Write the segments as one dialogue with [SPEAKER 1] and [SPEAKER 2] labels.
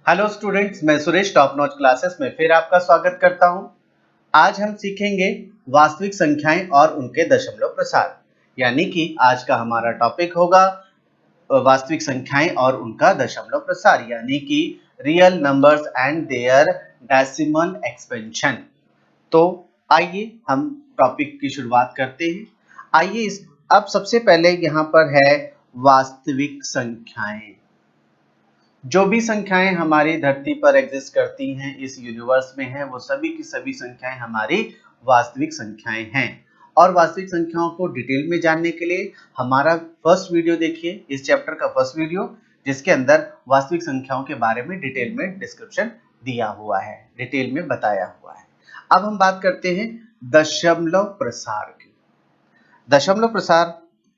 [SPEAKER 1] Hello students, मैं Suresh top notch classes में फिर आपका स्वागत करता हूं। आज हम सीखेंगे वास्तविक संख्याएं और उनके दशमलव प्रसार, यानी कि आज का हमारा टॉपिक होगा वास्तविक संख्याएं और उनका दशमलव प्रसार, यानी कि real numbers and their decimal expansion. तो आइए हम टॉपिक की शुरुआत करते हैं। आइए अब सबसे पहले यहाँ पर है वास्तविक संख्याएं। जो भी संख्याएं हमारी धरती पर एग्जिस्ट करती हैं, इस यूनिवर्स में है, वो सभी की सभी संख्याएं हमारी वास्तविक संख्याएं हैं। और वास्तविक संख्याओं को डिटेल में जानने के लिए हमारा फर्स्ट वीडियो देखिए, इस चैप्टर का फर्स्ट वीडियो, जिसके अंदर वास्तविक संख्याओं के बारे में डिटेल में डिस्क्रिप्शन दिया हुआ है, डिटेल में बताया हुआ है। अब हम बात करते हैं दशमलव प्रसार की। दशमलव प्रसार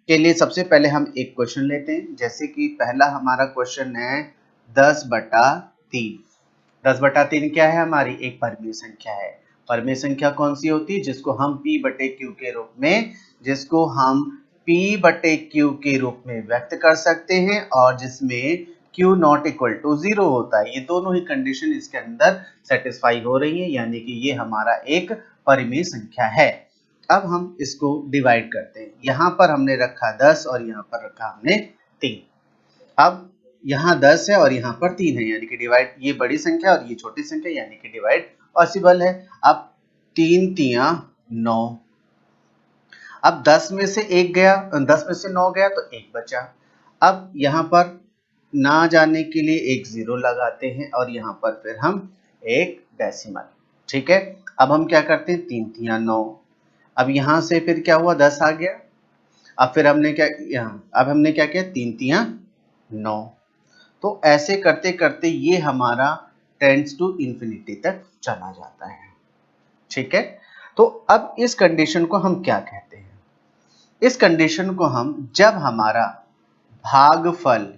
[SPEAKER 1] के लिए सबसे पहले हम एक क्वेश्चन लेते हैं, जैसे कि पहला हमारा क्वेश्चन है 10/3। 10/3 क्या है? हमारी एक परमीय संख्या है। परमीय संख्या कौन सी होती है? जिसको हम P/Q के रूप में व्यक्त कर सकते हैं और जिसमें Q नॉट इक्वल टू 0 होता है। ये दोनों ही कंडीशन इसके अंदर सेटिस्फाई हो रही है, यानी कि ये हमारा एक परमीय संख्या है। अब हम इसको डिवाइड करते हैं। यहाँ पर हमने रखा 10 और यहाँ पर रखा हमने 3। अब यहाँ 10 है और यहाँ पर 3 है, यानी कि डिवाइड, ये बड़ी संख्या और ये छोटी संख्या, यानी कि डिवाइड पॉसिबल है। अब 3 तिया 9। अब 10 में से 1 गया, 10 में से 9 गया तो 1 बचा। अब यहाँ पर ना जाने के लिए एक 0 लगाते हैं और यहाँ पर फिर हम एक डेसिमल। ठीक है, अब हम क्या करते हैं? 3 तिया 9। अब यहाँ से फिर क्या हुआ? 10 आ गया। अब फिर हमने क्या किया? 3 तिया 9। तो ऐसे करते करते ये हमारा टेंड्स टू इंफिनिटी तक चला जाता है। ठीक है, तो अब इस कंडीशन को हम क्या कहते हैं? इस कंडीशन को हम, जब हमारा भागफल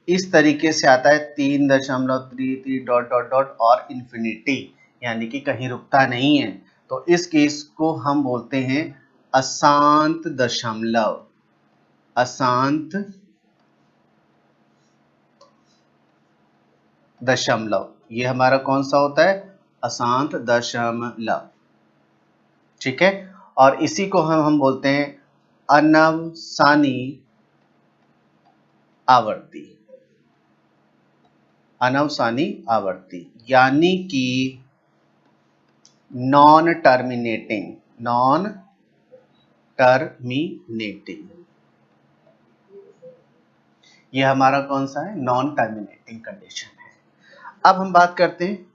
[SPEAKER 1] इस तरीके से आता है 3.33 डॉट डॉट डॉट और इंफिनिटी, यानी कि कहीं रुकता नहीं है, तो इस केस को हम बोलते हैं अशांत दशमलव। अशांत दशमलव, ये हमारा कौन सा होता है? अशांत दशमलव। ठीक है, और इसी को हम बोलते हैं अनवसानी आवर्ती। अनवसानी आवर्ती, यानी कि नॉन टर्मिनेटिंग। ये हमारा कौन सा है? नॉन टर्मिनेटिंग कंडीशन है। अब हम बात करते हैं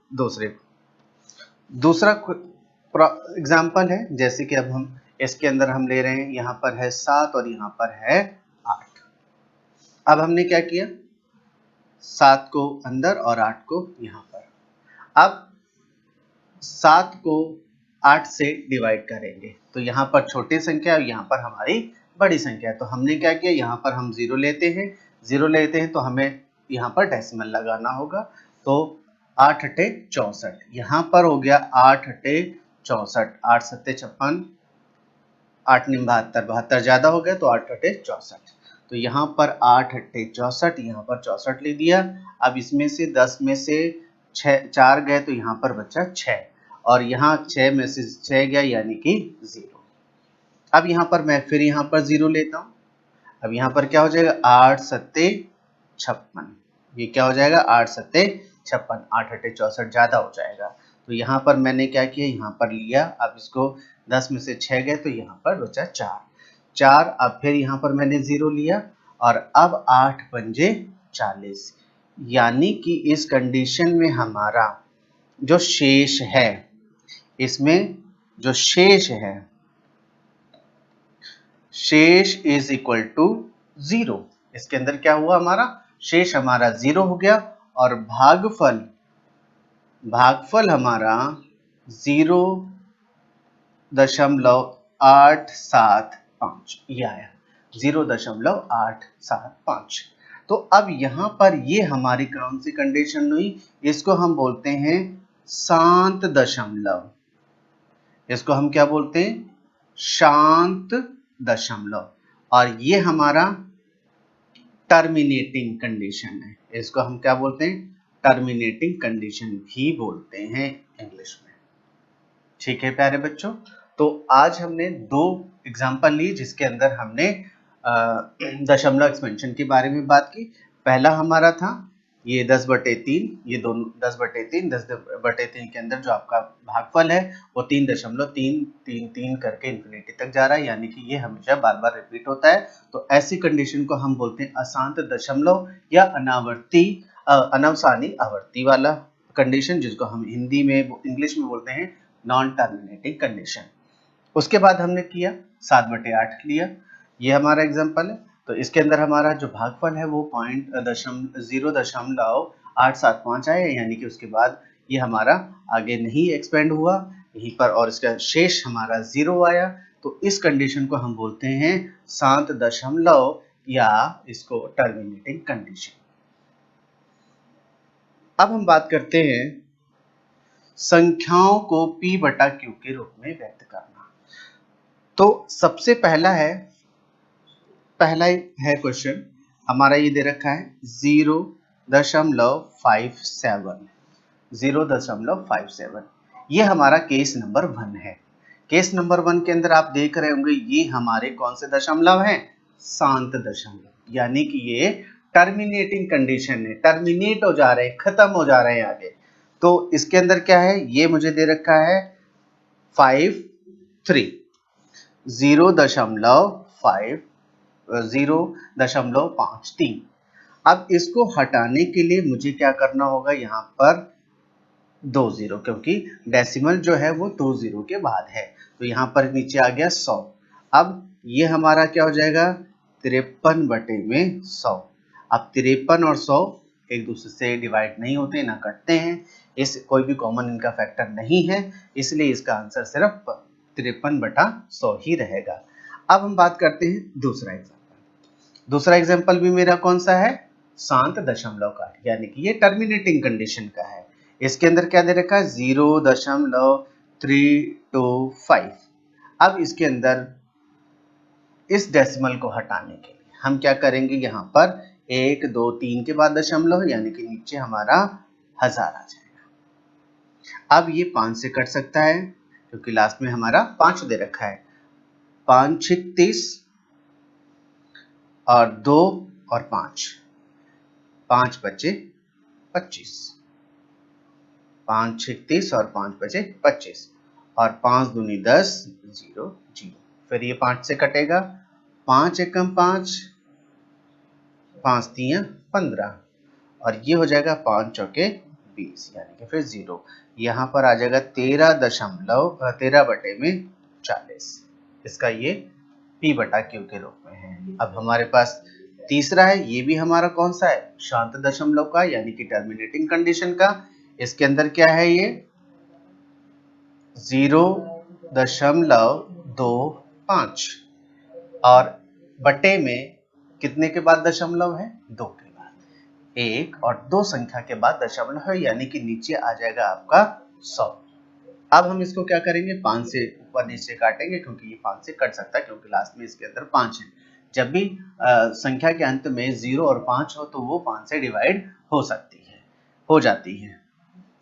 [SPEAKER 1] दूसरा एग्जाम्पल है, जैसे कि अब हम इसके अंदर हम ले रहे हैं, यहाँ पर है 7 और यहाँ पर है 8। अब हमने क्या किया? 7 को अंदर और 8 को यहाँ पर। अब 7 को 8 से डिवाइड करेंगे तो यहाँ पर छोटी संख्या और यहाँ पर हमारी बड़ी संख्या है। तो हमने क्या किया? यहाँ पर हम 0 लेते हैं तो हमें यहाँ पर डेसिमल लगाना होगा। तो 8 अट्ठे 64, यहाँ पर हो गया 8 अट्ठे 64, 8 सत्ते 56, 8 निम 72, 72 ज्यादा हो गया तो 8 अट्ठे 64। तो यहाँ पर 8 अट्ठे 64, यहाँ पर 64 ले दिया। अब इसमें से 10 में से 4 गए तो यहाँ पर बचा 6 और यहाँ 6 में से 6 गया, यानी कि 0। अब यहाँ पर मैं फिर यहाँ पर 0 लेता हूँ। अब यहाँ पर क्या हो जाएगा? 8 सत्ते 56, ये क्या हो जाएगा? 8 सत्ते 56, 8 अट्ठे 64 ज्यादा हो जाएगा। तो यहाँ पर मैंने क्या किया? यहाँ पर लिया। अब इसको 10 में से 6 गए तो यहाँ पर बचा 4। अब फिर यहाँ पर मैंने 0 लिया और अब 8 पंजे 40, यानी कि इस कंडीशन में हमारा जो शेष है, इसमें जो शेष है, शेष इज इक्वल टू 0। इसके अंदर क्या हुआ? हमारा शेष हमारा 0 हो गया और भागफल हमारा 0.875 ये आया, 0.875। तो अब यहाँ पर ये हमारी कौन सी कंडीशन हुई? इसको हम बोलते हैं शांत दशमलव। इसको हम क्या बोलते हैं? शांत दशमलव। और ये हमारा टर्मिनेटिंग कंडीशन है। इसको हम क्या बोलते हैं? टर्मिनेटिंग कंडीशन भी बोलते हैं इंग्लिश में। ठीक है प्यारे बच्चों, तो आज हमने दो एग्जाम्पल ली जिसके अंदर हमने दशमलव एक्सपेंशन के बारे में बात की। पहला हमारा था ये 10/3, ये दोनों 10/3, 10/3 के अंदर जो आपका भागफल है वो 3.333 करके इन्फिनिटी तक जा रहा है, यानी कि ये हमेशा बार बार रिपीट होता है। तो ऐसी कंडीशन को हम बोलते हैं अशांत दशमलव या अनवसानी आवर्ती वाला कंडीशन, जिसको हम हिंदी में इंग्लिश में बोलते हैं नॉन टर्मिनेटिंग कंडीशन। उसके बाद हमने किया 7/8 लिया, ये हमारा एग्जांपल है। तो इसके अंदर हमारा जो भागफल है वो 0.875 आया, यानी कि उसके बाद ये हमारा आगे नहीं एक्सपेंड हुआ यहीं पर, और इसका शेष हमारा 0 आया। तो इस कंडीशन को हम बोलते हैं शांत दशमलव या इसको टर्मिनेटिंग कंडीशन। अब हम बात करते हैं संख्याओं को p/q के रूप में व्यक्त करना। तो सबसे पहला है क्वेश्चन हमारा, ये दे रखा है 0.57। ये हमारा केस नंबर 1 है। केस नंबर 1 के अंदर आप देख रहे होंगे ये हमारे कौन से दशमलव हैं? शांत दशमलव, यानी कि ये टर्मिनेटिंग कंडीशन है, टर्मिनेट हो जा रहे हैं, खत्म हो जा रहे हैं आगे। तो इसके अंदर क्या है? ये मुझे दे रखा है 53, 0.53। अब इसको हटाने के लिए मुझे क्या करना होगा? यहाँ पर 2 0, क्योंकि डेसिमल जो है वो 2 0 के बाद है। तो यहाँ पर नीचे आ गया 100। अब ये हमारा क्या हो जाएगा? 53/100। अब 53 और 100 एक दूसरे से डिवाइड नहीं होते, ना कटते हैं, इस कोई भी कॉमन इनका फैक्टर नहीं है, इसलिए इसका आंसर सिर्फ 53/100 ही रहेगा। अब हम बात करते हैं दूसरा एग्जाम्पल। दूसरा एग्जाम्पल भी मेरा कौन सा है? शांत दशमलव का, यानी कि ये टर्मिनेटिंग कंडीशन का है। इसके अंदर क्या दे रखा है? 0.325। अब इसके अंदर इस डेसिमल को हटाने के लिए हम क्या करेंगे? यहाँ पर 1 2 3 के बाद दशमलव, यानी कि नीचे हमारा 1000 आ जाएगा। अब ये 5 से कट सकता है क्योंकि लास्ट में हमारा 5 दे रखा है। 5 6 30 और 2 और 5, 5 बचे 25। 5 6 30 और 5 बचे 25, और 5 दूनी 10, 0 0। फिर ये 5 से कटेगा, 5 एकम 5, 5 3 15, और ये हो जाएगा 5 चौके 20, यानी कि फिर 0। यहाँ पर आ जाएगा 13/40। इसका ये p/q के रूप में है। अब हमारे पास तीसरा है, ये भी हमारा कौन सा है? शांत दशमलव का, यानी कि टर्मिनेटिंग कंडीशन का। इसके अंदर क्या है? ये 0.25, और बटे में कितने के बाद दशमलव है? 2 के बाद। 1 और 2 संख्या के बाद दशमलव है, यानी कि नीचे आ जाएगा आपका 100। अब हम इसको क्या करेंगे? 5 से ऊपर नीचे काटेंगे, क्योंकि ये 5 से कट सकता है, क्योंकि लास्ट में इसके अंदर 5 है। जब भी संख्या के अंत में 0 और 5 हो तो वो 5 से डिवाइड हो जाती है।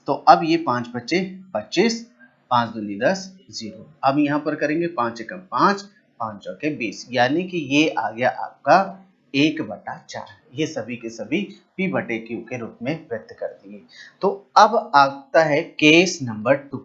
[SPEAKER 1] तो अब ये 5 बचे 25, 5 दूनी 10, 0। अब यहाँ पर करेंगे 5 एकम 5, 5 चौके 20, यानी कि ये आ गया आपका 1/4। ये सभी के सभी p/q के रूप में व्यक्त कर दिए। तो अब आता है केस नंबर 2।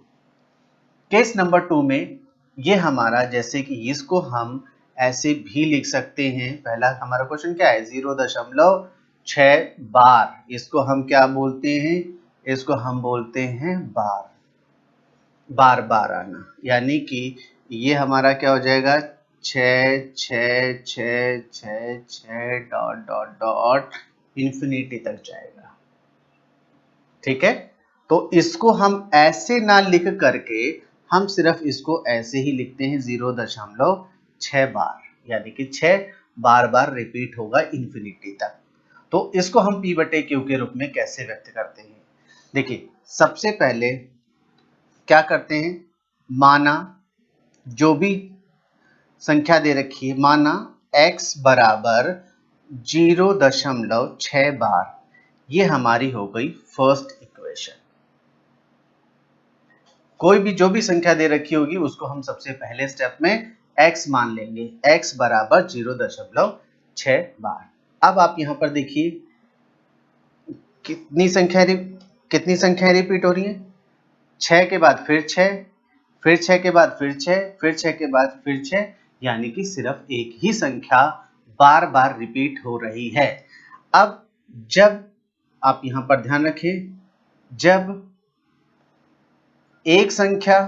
[SPEAKER 1] केस नंबर 2 में ये हमारा, जैसे कि इसको हम ऐसे भी लिख सकते हैं। पहला हमारा क्वेश्चन क्या है? 0.6 बार। इसको हम क्या बोलते हैं? इसको हम बोलते हैं बार बार आना, यानी कि ये हमारा क्या हो जाएगा? 6 6 6 6 6 डॉट डॉट डॉट इन्फिनिटी तक जाएगा। ठीक है, तो इसको हम ऐसे ना लिख करके हम सिर्फ इसको ऐसे ही लिखते हैं 0.6 बार, यानी कि 6 बार बार रिपीट होगा इन्फिनिटी तक। तो इसको हम p/q के रूप में कैसे व्यक्त करते हैं? देखिए, सबसे पहले क्या करते हैं? माना जो भी संख्या दे रखी है, माना x बराबर 0.6 बार, ये हमारी हो गई फर्स्ट इक्वेशन। कोई भी जो भी संख्या दे रखी होगी उसको हम सबसे पहले स्टेप में x मान लेंगे, x बराबर 0.6 बार। अब आप यहां पर देखिए कितनी संख्याएं रिपीट हो रही हैं? 6 के बाद फिर 6, फिर 6 के बाद फिर 6, फिर 6 के बाद फिर 6, यानी कि सिर्फ एक ही संख्या बार बार रिपीट हो रही है। अब जब आप यहां पर ध्यान रखें, जब एक संख्या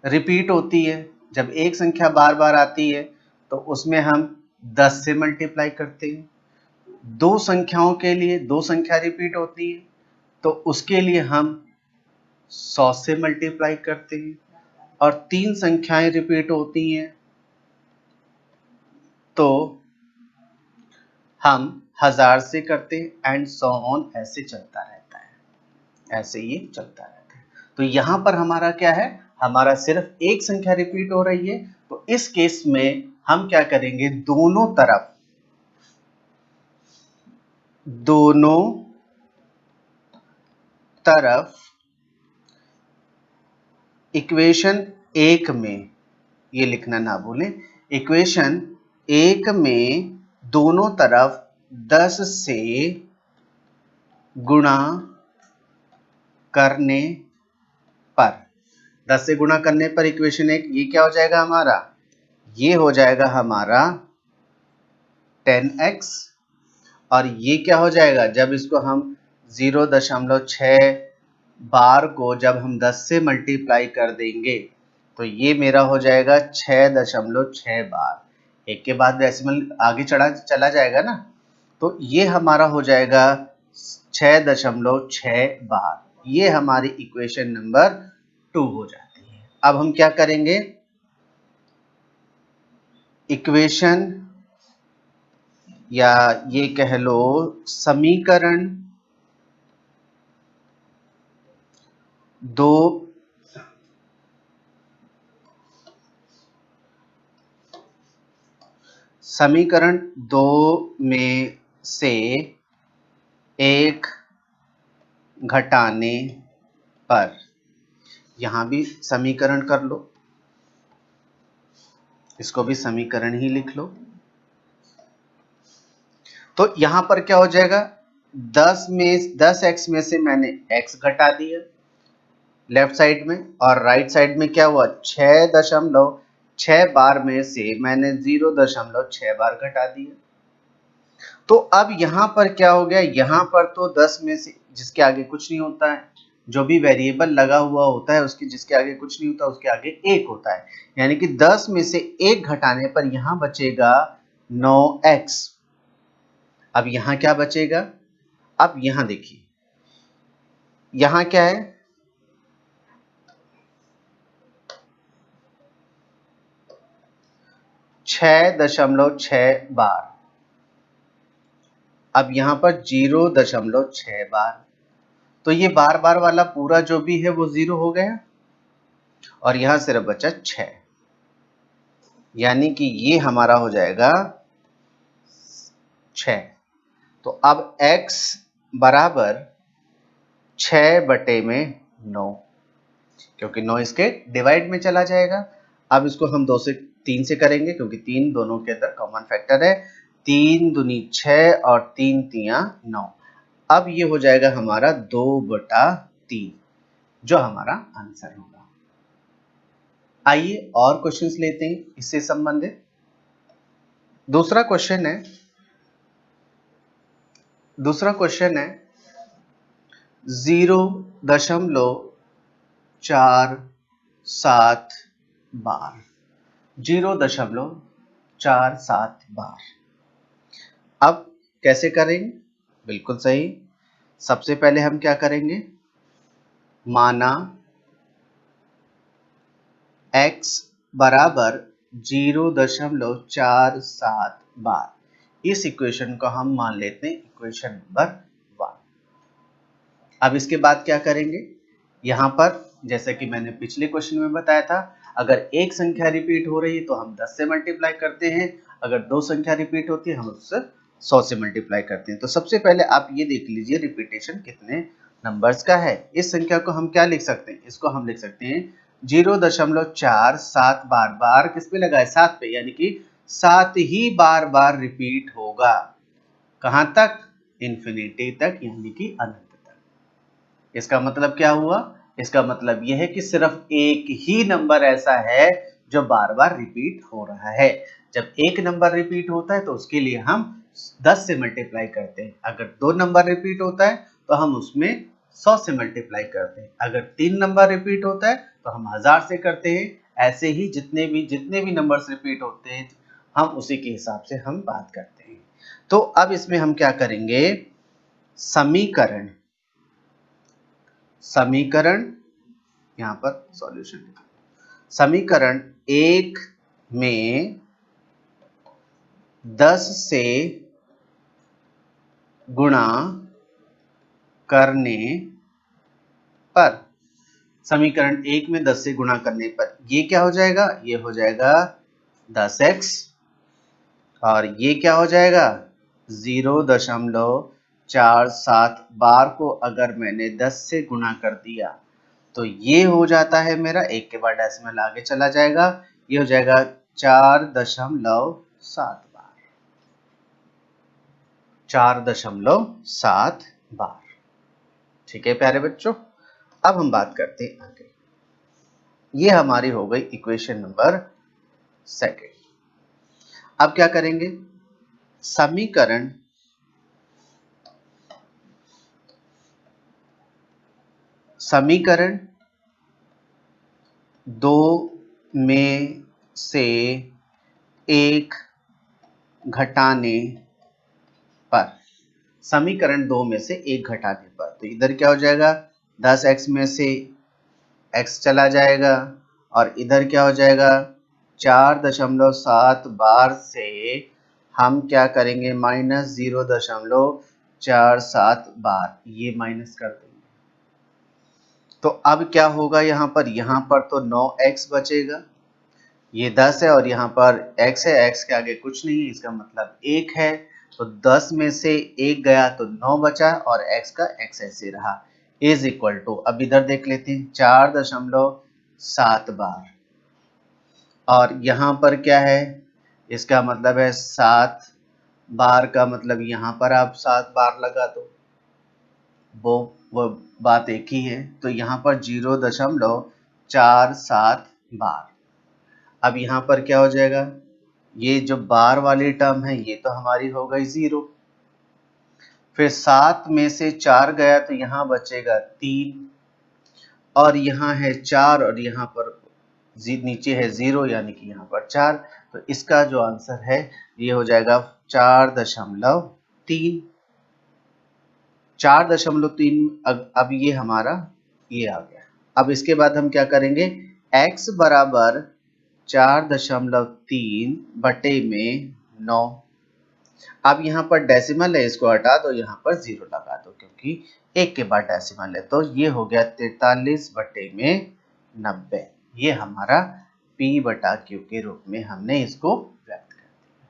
[SPEAKER 1] रिपीट होती है, जब एक संख्या बार बार आती है तो उसमें हम 10 से मल्टीप्लाई करते हैं। दो संख्याओं के लिए दो संख्या रिपीट होती है तो उसके लिए हम 100 से मल्टीप्लाई करते हैं, और 3 संख्याएं रिपीट होती हैं तो हम 1000 से करते हैं, एंड सो ऑन, ऐसे चलता रहता है, ऐसे ये चलता रहता है। तो यहां पर हमारा क्या है, हमारा सिर्फ एक संख्या रिपीट हो रही है, तो इस केस में हम क्या करेंगे, दोनों तरफ इक्वेशन 1 में, ये लिखना ना भूलें, इक्वेशन 1 में दोनों तरफ 10 से गुणा करने पर, 10 से गुणा करने पर इक्वेशन 1 ये क्या हो जाएगा हमारा, ये हो जाएगा हमारा 10x, और ये क्या हो जाएगा, जब इसको हम 0.6 बार को जब हम 10 से मल्टीप्लाई कर देंगे तो ये मेरा हो जाएगा 6.6 बार। एक के बाद डेसिमल आगे चला जाएगा ना, तो ये हमारा हो जाएगा 6.6 बार। ये हमारी इक्वेशन नंबर 2 हो जाती है। अब हम क्या करेंगे, इक्वेशन या ये कह लो समीकरण 2 में से एक घटाने पर, यहां भी समीकरण कर लो, इसको भी समीकरण ही लिख लो। तो यहां पर क्या हो जाएगा, 10x में से मैंने x घटा दिया लेफ्ट साइड में, और राइट साइड में क्या हुआ, 6.6 बार में से मैंने 0.6 बार घटा दिया। तो अब यहां पर क्या हो गया, यहां पर तो 10 में से जिसके आगे कुछ नहीं होता है, जो भी वेरिएबल लगा हुआ होता है उसके जिसके आगे कुछ नहीं होता उसके आगे 1 होता है, यानी कि 10 में से 1 घटाने पर यहां बचेगा 9x। अब यहां क्या बचेगा, अब यहां देखिए, यहां क्या है, 6.6 बार, अब यहां पर 0.6 बार, तो ये बार बार वाला पूरा जो भी है वो 0 हो गया, और यहां सिर्फ बचा 6, यानी कि ये हमारा हो जाएगा 6। तो अब x बराबर 6/9, क्योंकि 9 इसके डिवाइड में चला जाएगा। अब इसको हम 3 से करेंगे, क्योंकि 3 दोनों के अंदर कॉमन फैक्टर है, 3 दूनी 6 और 3 तियां 9। अब ये हो जाएगा हमारा 2/3, जो हमारा आंसर होगा। आइए और क्वेश्चंस लेते हैं इससे संबंधित। दूसरा क्वेश्चन है 0.47 बार, 0.47 बार। अब कैसे करेंगे, बिल्कुल सही, सबसे पहले हम क्या करेंगे, माना x बराबर 0.47 बार, इस इक्वेशन को हम मान लेते हैं इक्वेशन नंबर 1। अब इसके बाद क्या करेंगे, यहां पर जैसे कि मैंने पिछले क्वेश्चन में बताया था, अगर एक संख्या रिपीट हो रही है तो हम 10 से मल्टीप्लाई करते हैं, अगर दो संख्या रिपीट होती है हम उससे 100 से मल्टीप्लाई करते हैं। तो सबसे पहले आप ये देख लीजिए रिपीटेशन कितने नंबर्स का है। इस संख्या को हम क्या लिख सकते हैं, इसको हम लिख सकते हैं 0.47 बार बार किस पे लगा है, 7 पे, यानी कि 7 ही बार बार रिपीट होगा। कहां तक, इन्फिनिटी तक, यानी कि अनंत तक। इसका मतलब क्या हुआ, इसका मतलब यह है कि सिर्फ एक ही नंबर ऐसा है जो बार बार रिपीट हो रहा है। जब एक नंबर रिपीट होता है तो उसके लिए हम 10 से मल्टीप्लाई करते हैं, अगर दो नंबर रिपीट होता है तो हम उसमें 100 से मल्टीप्लाई करते हैं, अगर 3 नंबर रिपीट होता है तो हम 1000 से करते हैं। ऐसे ही जितने भी नंबर्स रिपीट होते हैं हम उसी के हिसाब से हम बात करते हैं। तो अब इसमें हम क्या करेंगे, समीकरण यहां पर सॉल्यूशन लिखा, समीकरण 1 में 10 से गुणा करने पर, समीकरण 1 में 10 से गुणा करने पर ये क्या हो जाएगा, ये हो जाएगा 10x, और ये क्या हो जाएगा 0.47 बार को अगर मैंने 10 से गुणा कर दिया तो ये हो जाता है मेरा, एक के बाद डेसिमल आगे चला जाएगा, ये हो जाएगा 4.7 बार, 4.7 बार। ठीक है प्यारे बच्चों, अब हम बात करते हैं आगे। ये हमारी हो गई इक्वेशन नंबर 2। अब क्या करेंगे, समीकरण 2 में से 1 घटाने पर, समीकरण 2 में से 1 घटाने पर, तो इधर क्या हो जाएगा 10x में से x चला जाएगा और इधर क्या हो जाएगा 4.7 बार से हम क्या करेंगे -0.47 बार, ये माइनस कर देंगे। तो अब क्या होगा, यहाँ पर तो 9x बचेगा, ये 10 है और यहाँ पर x है, x के आगे कुछ नहीं है, इसका मतलब 1 है, तो 10 में से 1 गया तो 9 बचा और x का x ऐसे रहा, इज इक्वल टू, अब इधर देख लेते हैं 4.7 बार, और यहाँ पर क्या है, इसका मतलब है 7 बार का मतलब यहाँ पर आप 7 बार लगा दो, वो बात एक ही है, तो यहाँ पर 0.47 बार। अब यहाँ पर क्या हो जाएगा, ये जो बार वाली टर्म है ये तो हमारी हो गई 0, फिर 7 में से 4 गया तो यहाँ बचेगा 3, और यहाँ है 4 और यहाँ पर नीचे है 0 यानी कि यहाँ पर 4, तो इसका जो आंसर है ये हो जाएगा 4.3। 4.3, अब ये हमारा ये आ गया। अब इसके बाद हम क्या करेंगे, x बराबर 4.3 बटे में 9, अब यहाँ पर डेसिमल है इसको हटा दो, यहाँ पर 0 लगा दो क्योंकि एक के बाद डेसिमल है, तो ये हो गया 43 बटे में 90, ये हमारा p बटा q के रूप में हमने इसको व्यक्त कर दिया।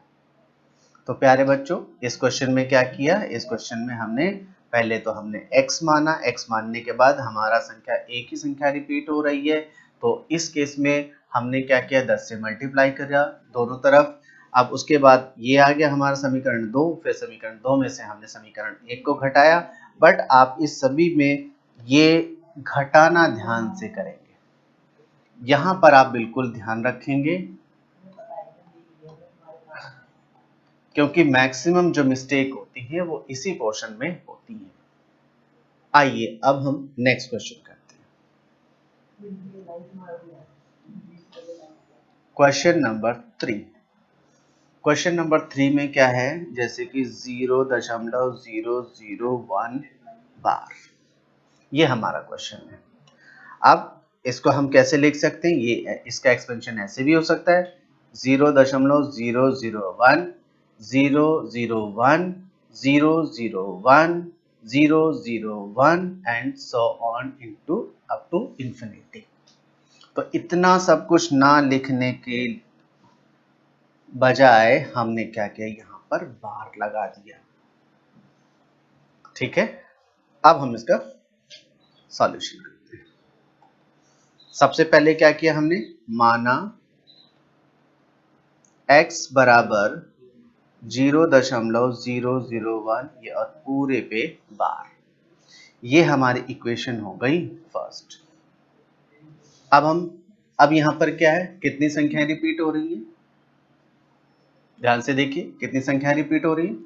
[SPEAKER 1] तो प्यारे बच्चों, इस क्वेश्चन में क्या किया, इस क्वेश्चन में हमने पहले तो हमने x माना, x मानने के बाद हमारा संख्या एक ही संख्या रिपीट हो रही है, तो इस केस में हमने क्या किया 10 से मल्टीप्लाई किया दोनों तरफ। अब उसके बाद ये आ गया हमारा समीकरण 2, फिर समीकरण 2 में से हमने समीकरण 1 को घटाया, बट आप इस सभी में ये घटाना ध्यान से करेंगे, यहां पर आप बिल्कुल ध्यान रखेंगे क्योंकि मैक्सिमम जो मिस्टेक होती है वो इसी पोर्शन में होती है। आइए अब हम नेक्स्ट क्वेश्चन करते हैं, क्वेश्चन नंबर 3। क्वेश्चन नंबर 3 में क्या है, जैसे कि 0.001 बार, ये हमारा क्वेश्चन है। अब इसको हम कैसे लिख सकते हैं, ये इसका एक्सपेंशन ऐसे भी हो सकता है 0.001 001 001 001 and so on into up to infinity. तो इतना सब कुछ ना लिखने के बजाय हमने क्या किया, यहाँ पर बार लगा दिया। ठीक है, अब हम इसका सॉल्यूशन करते हैं। सबसे पहले क्या किया हमने, माना x बराबर 0.001 ये और पूरे पे बार, ये हमारी इक्वेशन हो गई फर्स्ट। अब यहां पर क्या है, कितनी संख्याएं रिपीट हो रही हैं, ध्यान से देखिए कितनी संख्याएं रिपीट हो रही हैं।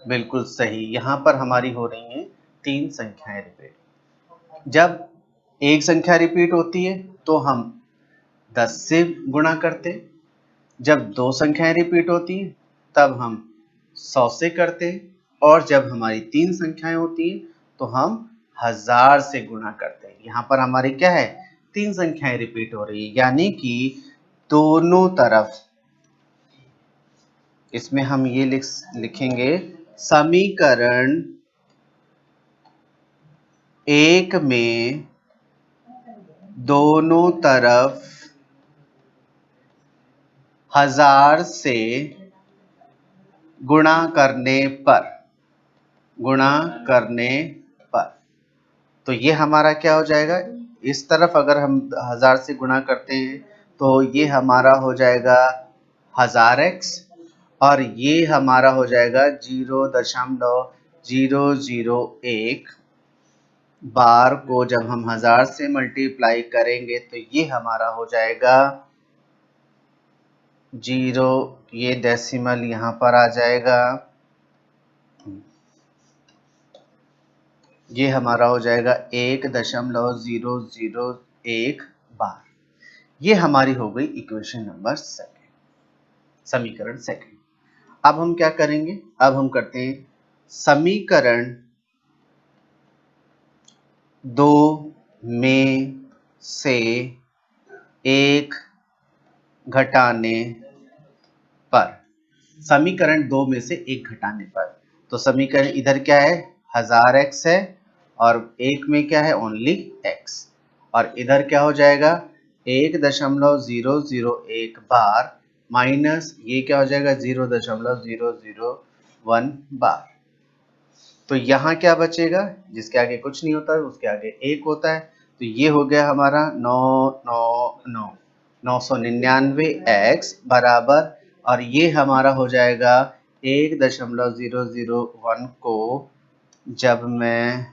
[SPEAKER 1] बिल्कुल सही, यहां पर हमारी हो रही हैं 3 संख्याएं रिपीट। जब एक संख्या रिपीट होती है तो हम 10 से गुणा करते, जब 2 संख्याएं रिपीट होती हैं तब हम 100 से करते, और जब हमारी 3 संख्याएं होती हैं तो हम 1000 से गुणा करते हैं। यहाँ पर हमारी क्या है, 3 संख्याएं रिपीट हो रही है, यानी कि दोनों तरफ, इसमें हम ये लिखेंगे समीकरण 1 में दोनों तरफ 1000 से गुणा करने पर, तो ये हमारा क्या हो जाएगा, इस तरफ अगर हम 1000 से गुणा करते हैं तो ये हमारा हो जाएगा 1000x, और ये हमारा हो जाएगा 0.001 बार को जब हम 1000 से मल्टीप्लाई करेंगे तो ये हमारा हो जाएगा 0, ये डेसिमल यहाँ पर आ जाएगा, ये हमारा हो जाएगा 1.001 बार। ये हमारी हो गई इक्वेशन नंबर 2, समीकरण 2। अब हम क्या करेंगे, अब हम करते हैं समीकरण 2 में से 1 घटाने पर, समीकरण 2 में से 1 घटाने पर, तो समीकरण इधर क्या है 1000x है और 1 में क्या है ओनली x, और इधर क्या हो जाएगा 1.001 बार माइनस ये क्या हो जाएगा 0.001 बार। तो यहाँ क्या बचेगा, जिसके आगे कुछ नहीं होता है उसके आगे 1 होता है, तो ये हो गया हमारा 999x बराबर, और ये हमारा हो जाएगा 1.001 को जब मैं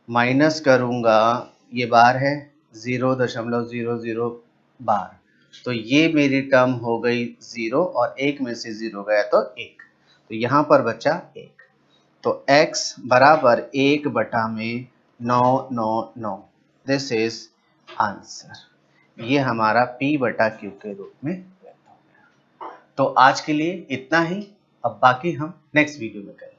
[SPEAKER 1] माइनस करूंगा, ये बार है 0.00 बार, तो ये मेरी टर्म हो गई 0 और 1 में से 0 गया तो 1, तो यहाँ पर बचा 1, तो x बराबर 1 बटा में 999, दिस इज आंसर। ये हमारा p बटा q के रूप में व्यक्त हो गया। तो आज के लिए इतना ही, अब बाकी हम नेक्स्ट वीडियो में करेंगे।